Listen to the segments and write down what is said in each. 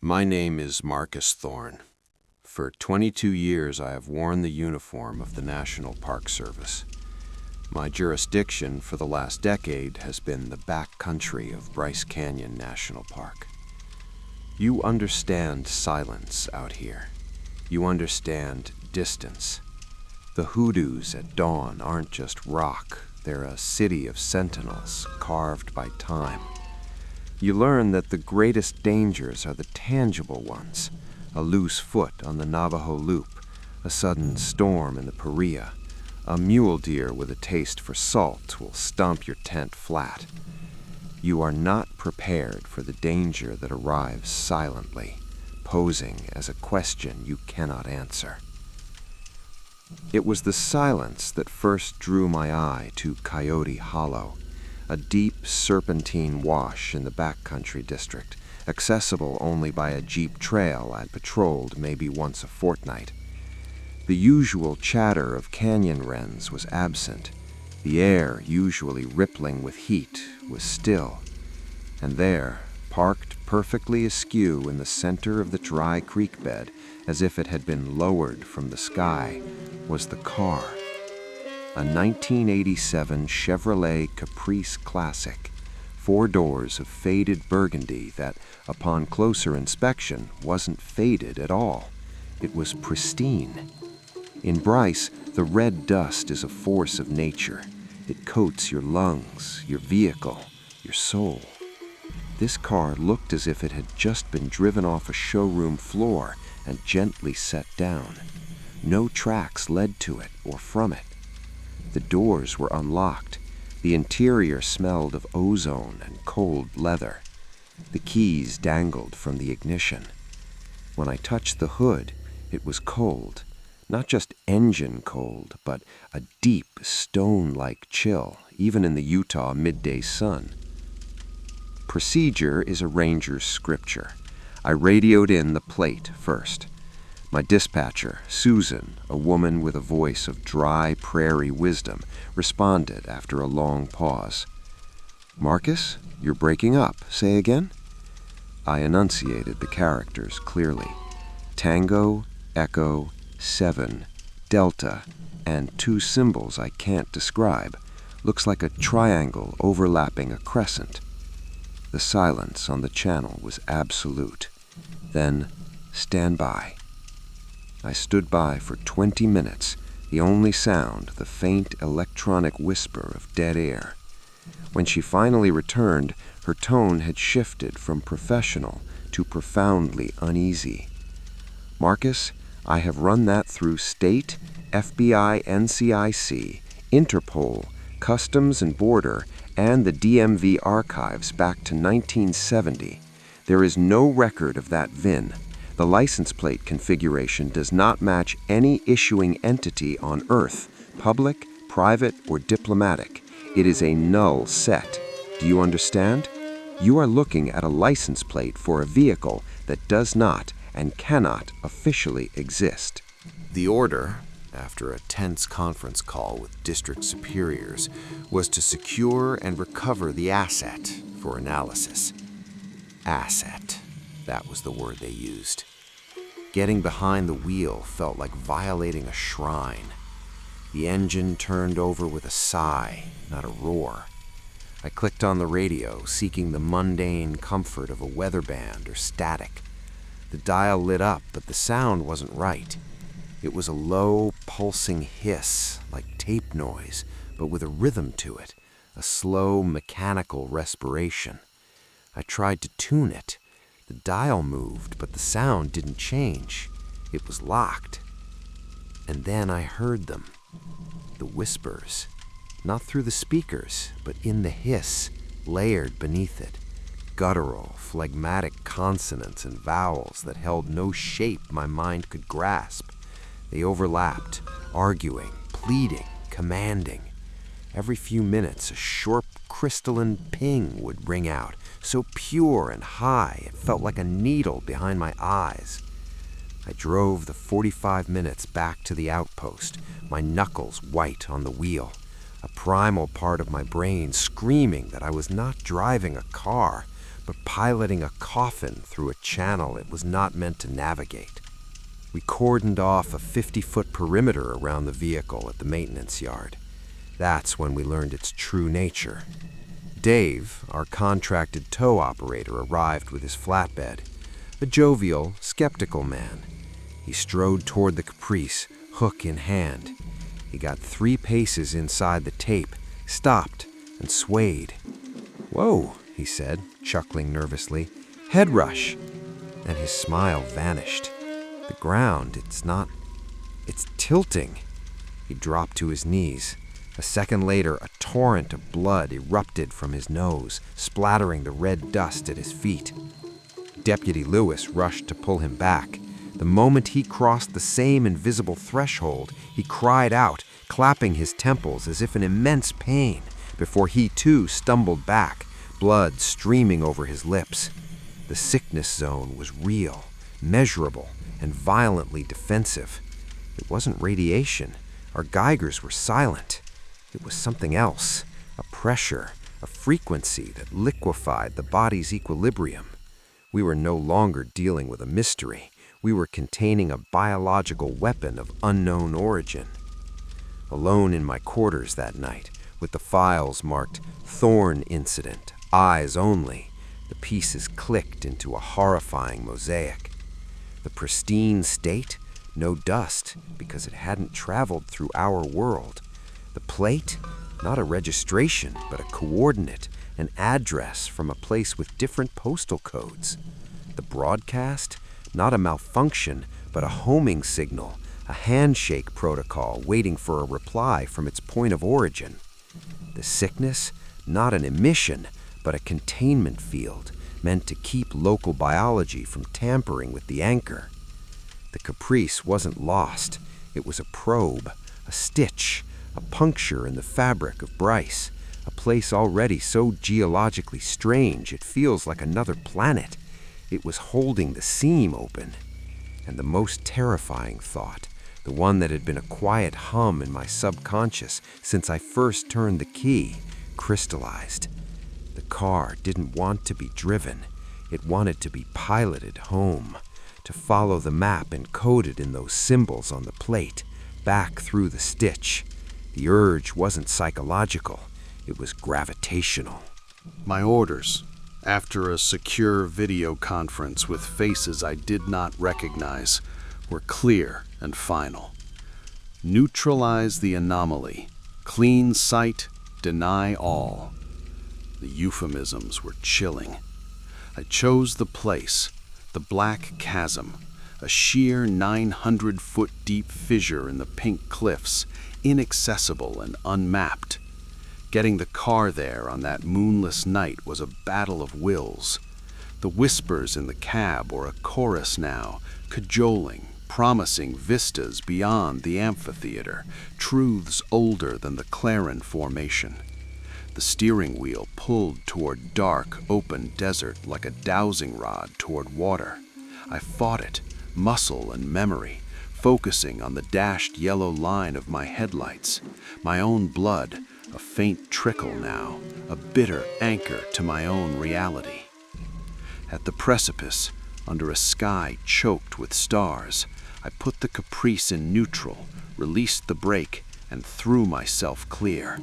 My name is Marcus Thorne. For 22 years I have worn the uniform of the National Park Service. My jurisdiction for the last decade has been the back country of Bryce Canyon National Park. You understand silence out here. You understand distance. The hoodoos at dawn aren't just rock, they're a city of sentinels carved by time. You learn that the greatest dangers are the tangible ones. A loose foot on the Navajo Loop, a sudden storm in the Paria. A mule deer with a taste for salt will stomp your tent flat. You are not prepared for the danger that arrives silently, posing as a question you cannot answer. It was the silence that first drew my eye to Coyote Hollow, a deep serpentine wash in the backcountry district, accessible only by a jeep trail I'd patrolled maybe once a fortnight. The usual chatter of canyon wrens was absent. The air, usually rippling with heat, was still. And there, parked perfectly askew in the center of the dry creek bed, as if it had been lowered from the sky, was the car. A 1987 Chevrolet Caprice Classic, 4 doors of faded burgundy that, upon closer inspection, wasn't faded at all. It was pristine. In Bryce, the red dust is a force of nature. It coats your lungs, your vehicle, your soul. This car looked as if it had just been driven off a showroom floor and gently set down. No tracks led to it or from it. The doors were unlocked. The interior smelled of ozone and cold leather. The keys dangled from the ignition. When I touched the hood, it was cold. Not just engine cold, but a deep, stone-like chill, even in the Utah midday sun. Procedure is a ranger's scripture. I radioed in the plate first. My dispatcher, Susan, a woman with a voice of dry prairie wisdom, responded after a long pause. "Marcus, you're breaking up. Say again?" I enunciated the characters clearly. Tango, Echo, 7, Delta, and 2 symbols I can't describe. Looks like a triangle overlapping a crescent. The silence on the channel was absolute. Then, stand by. I stood by for 20 minutes, the only sound the faint electronic whisper of dead air. When she finally returned, her tone had shifted from professional to profoundly uneasy. "Marcus, I have run that through State, FBI, NCIC, Interpol, Customs and Border, and the DMV archives back to 1970. There is no record of that VIN. The license plate configuration does not match any issuing entity on Earth, public, private, or diplomatic. It is a null set. Do you understand? You are looking at a license plate for a vehicle that does not and cannot officially exist." The order, after a tense conference call with district superiors, was to secure and recover the asset for analysis. Asset. That was the word they used. Getting behind the wheel felt like violating a shrine. The engine turned over with a sigh, not a roar. I clicked on the radio, seeking the mundane comfort of a weather band or static. The dial lit up, but the sound wasn't right. It was a low, pulsing hiss, like tape noise, but with a rhythm to it, a slow, mechanical respiration. I tried to tune it. The dial moved, but the sound didn't change. It was locked. And then I heard them. The whispers. Not through the speakers, but in the hiss, layered beneath it. Guttural, phlegmatic consonants and vowels that held no shape my mind could grasp. They overlapped, arguing, pleading, commanding. Every few minutes, a short, crystalline ping would ring out, so pure and high it felt like a needle behind my eyes. I drove the 45 minutes back to the outpost, my knuckles white on the wheel, a primal part of my brain screaming that I was not driving a car, but piloting a coffin through a channel it was not meant to navigate. We cordoned off a 50-foot perimeter around the vehicle at the maintenance yard. That's when we learned its true nature. Dave, our contracted tow operator, arrived with his flatbed, a jovial, skeptical man. He strode toward the Caprice, hook in hand. He got 3 paces inside the tape, stopped, and swayed. "Whoa," he said, chuckling nervously. "Head rush." And his smile vanished. "The ground, it's tilting." He dropped to his knees. A second later, a torrent of blood erupted from his nose, splattering the red dust at his feet. Deputy Lewis rushed to pull him back. The moment he crossed the same invisible threshold, he cried out, clapping his temples as if in immense pain, before he too stumbled back, blood streaming over his lips. The sickness zone was real, measurable, and violently defensive. It wasn't radiation. Our Geigers were silent. It was something else, a pressure, a frequency that liquefied the body's equilibrium. We were no longer dealing with a mystery. We were containing a biological weapon of unknown origin. Alone in my quarters that night, with the files marked Thorne Incident, eyes only, the pieces clicked into a horrifying mosaic. The pristine state, no dust, because it hadn't traveled through our world. The plate, not a registration, but a coordinate, an address from a place with different postal codes. The broadcast, not a malfunction, but a homing signal, a handshake protocol waiting for a reply from its point of origin. The sickness, not an emission, but a containment field, meant to keep local biology from tampering with the anchor. The Caprice wasn't lost. It was a probe, a stitch, a puncture in the fabric of Bryce, a place already so geologically strange it feels like another planet. It was holding the seam open. And the most terrifying thought, the one that had been a quiet hum in my subconscious since I first turned the key, crystallized. The car didn't want to be driven. It wanted to be piloted home, to follow the map encoded in those symbols on the plate, back through the stitch. The urge wasn't psychological, it was gravitational. My orders, after a secure video conference with faces I did not recognize, were clear and final. Neutralize the anomaly. Clean sight, deny all. The euphemisms were chilling. I chose the place, the Black Chasm, a sheer 900-foot deep fissure in the pink cliffs, inaccessible and unmapped. Getting the car there on that moonless night was a battle of wills. The whispers in the cab were a chorus now, cajoling, promising vistas beyond the amphitheater, truths older than the Claren Formation. The steering wheel pulled toward dark, open desert like a dowsing rod toward water. I fought it, muscle and memory, focusing on the dashed yellow line of my headlights, my own blood, a faint trickle now, a bitter anchor to my own reality. At the precipice, under a sky choked with stars, I put the Caprice in neutral, released the brake, and threw myself clear.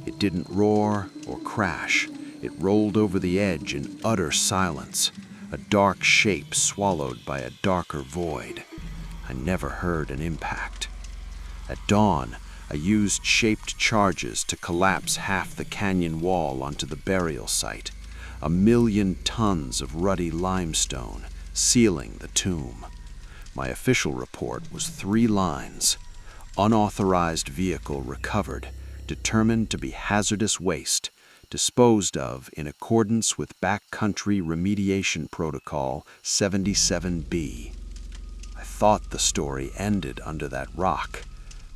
It didn't roar or crash. It rolled over the edge in utter silence, a dark shape swallowed by a darker void. I never heard an impact. At dawn, I used shaped charges to collapse half the canyon wall onto the burial site, 1,000,000 tons of ruddy limestone, sealing the tomb. My official report was 3 lines. Unauthorized vehicle recovered, determined to be hazardous waste, disposed of in accordance with Backcountry Remediation Protocol 77B. I thought the story ended under that rock,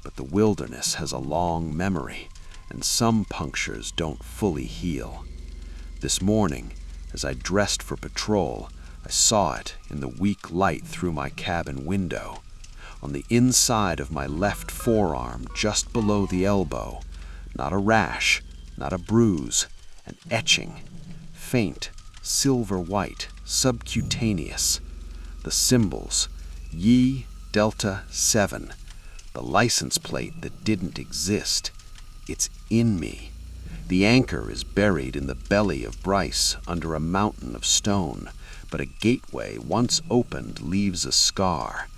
but the wilderness has a long memory, and some punctures don't fully heal. This morning, as I dressed for patrol, I saw it in the weak light through my cabin window. On the inside of my left forearm, just below the elbow, not a rash, not a bruise, an etching, faint, silver white, subcutaneous. The symbols, Yi Delta 7, the license plate that didn't exist. It's in me. The anchor is buried in the belly of Bryce under a mountain of stone, but a gateway once opened leaves a scar,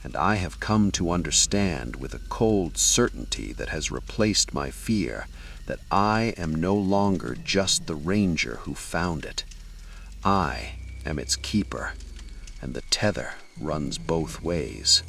and I have come to understand with a cold certainty that has replaced my fear that I am no longer just the ranger who found it. I am its keeper, and the tether runs both ways.